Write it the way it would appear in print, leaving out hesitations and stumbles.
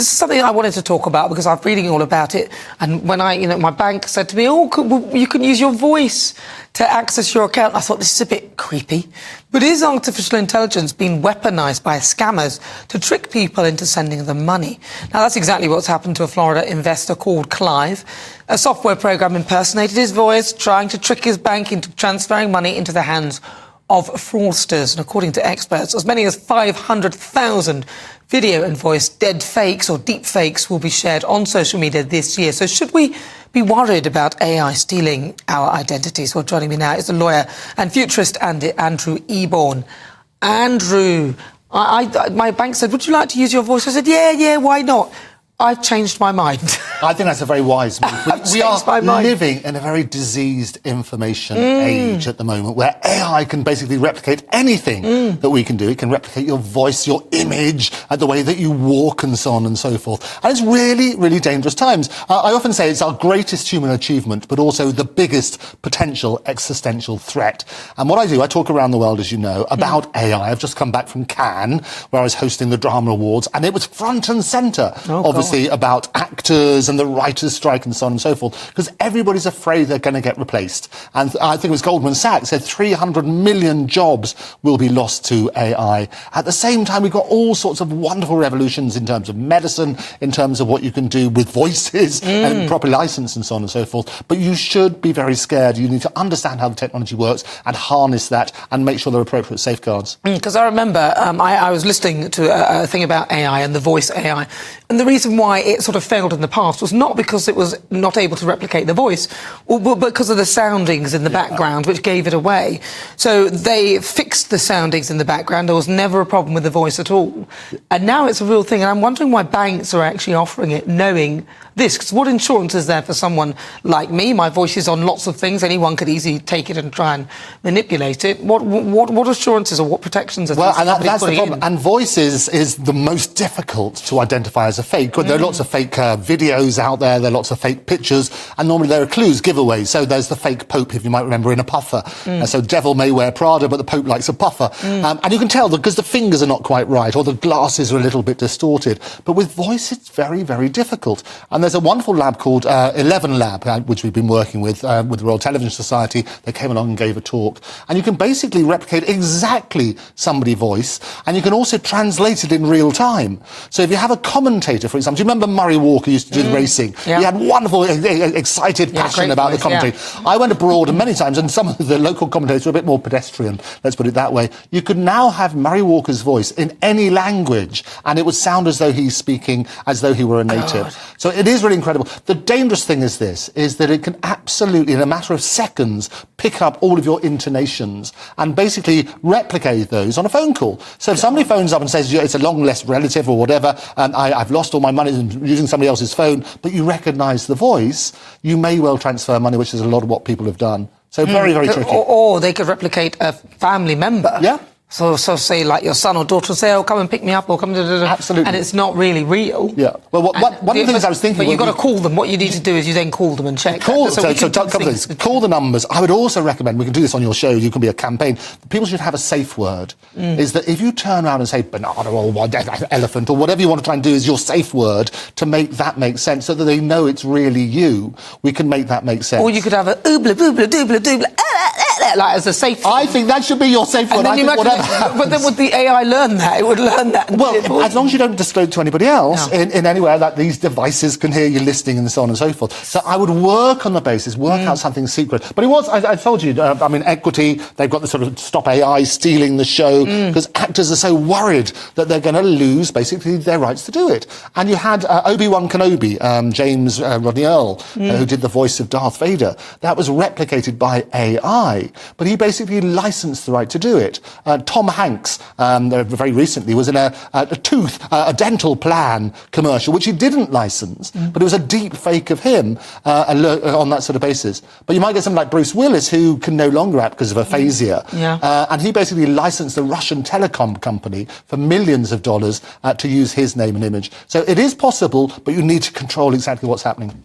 This is something I wanted to talk about because I'm reading all about it. And when my bank said to me, you can use your voice to access your account, I thought, this is a bit creepy. But is artificial intelligence being weaponised by scammers to trick people into sending them money? Now, that's exactly what's happened to a Florida investor called Clive. A software program impersonated his voice, trying to trick his bank into transferring money into the hands of fraudsters. And according to experts, as many as 500,000 video and voice dead fakes or deep fakes will be shared on social media this year. So should we be worried about AI stealing our identities? Well, joining me now is the lawyer and futurist Andrew Eborn. Andrew, my bank said, would you like to use your voice? I said, yeah, why not? I've changed my mind. I think that's a very wise move. We are living in a very diseased information age at the moment, where AI can basically replicate anything that we can do. It can replicate your voice, your image, the way that you walk and so on and so forth. And it's really, really dangerous times. I often say it's our greatest human achievement, but also the biggest potential existential threat. And what I do, I talk around the world, as you know, about AI. I've just come back from Cannes, where I was hosting the Drama Awards, and it was front and centre, obviously, about actors and the writers' strike and so on and so forth, because everybody's afraid they're going to get replaced. And I think it was Goldman Sachs said 300 million jobs will be lost to AI. At the same time, we've got all sorts of wonderful revolutions in terms of medicine, in terms of what you can do with voices and properly licensed and so on and so forth. But you should be very scared. You need to understand how the technology works and harness that and make sure there are appropriate safeguards. Because I remember I was listening to a thing about AI and the voice AI, and the reason why it sort of failed in the past was not because it was not able to replicate the voice, but because of the soundings in the background, which gave it away. So they fixed the soundings in the background. There was never a problem with the voice at all. And now it's a real thing. And I'm wondering why banks are actually offering it, knowing this. Because what insurance is there for someone like me? My voice is on lots of things. Anyone could easily take it and try and manipulate it. What assurances or what protections are there? Well, and that's the problem. And voice is the most difficult to identify as a fake. There are lots of fake videos out there, there are lots of fake pictures, and normally there are clues, giveaways. So there's the fake Pope, if you might remember, in a puffer. So devil may wear Prada, but the Pope likes a puffer. And you can tell because the fingers are not quite right, or the glasses are a little bit distorted. But with voice, it's very, very difficult. And there's a wonderful lab called 11 Lab, which we've been working with the Royal Television Society. They came along and gave a talk. And you can basically replicate exactly somebody's voice, and you can also translate it in real time. So if you have a commentator, for example, do you remember Murray Walker used to do the racing? He had wonderful, excited passion about the commentary. I went abroad many times, and some of the local commentators were a bit more pedestrian, let's put it that way. You could now have Murray Walker's voice in any language, and it would sound as though he's speaking as though he were a native. So it is really incredible. The dangerous thing is this, is that it can absolutely, in a matter of seconds, pick up all of your intonations and basically replicate those on a phone call. So if somebody phones up and says, it's a long-lost relative or whatever, and I've lost all my money using somebody else's phone, but you recognise the voice, you may well transfer money, which is a lot of what people have done. So very, very tricky. Or they could replicate a family member. Yeah. So say, like, your son or daughter say, come and pick me up, or come... Absolutely. And it's not really real. Yeah. Well, one of the things I was thinking... But you've got to call them. What you need to do is you then call them and check. Call the numbers. I would also recommend, we can do this on your show, you can be a campaign, people should have a safe word. Is that if you turn around and say banana or elephant or whatever you want to try and do is your safe word to make that make sense, so that they know it's really you, we can make that make sense. Or you could have a oobla, boobla, doobla, doobla, like as a safe word. I think that should be your safe word. But then would the AI learn that? It would learn that. Well, as long as you don't disclose to anybody else in anywhere that these devices can hear you listening and so on and so forth. So I would work on the basis, work out something secret. But it was, I told you, I mean, Equity, they've got the sort of stop AI stealing the show, because actors are so worried that they're going to lose, basically, their rights to do it. And you had Obi-Wan Kenobi, James Rodney Earl, who did the voice of Darth Vader. That was replicated by AI. But he basically licensed the right to do it. Tom Hanks, very recently, was in a dental plan commercial, which he didn't license, but it was a deep fake of him on that sort of basis. But you might get something like Bruce Willis, who can no longer act because of aphasia. And he basically licensed the Russian telecom company for millions of dollars to use his name and image. So it is possible, but you need to control exactly what's happening.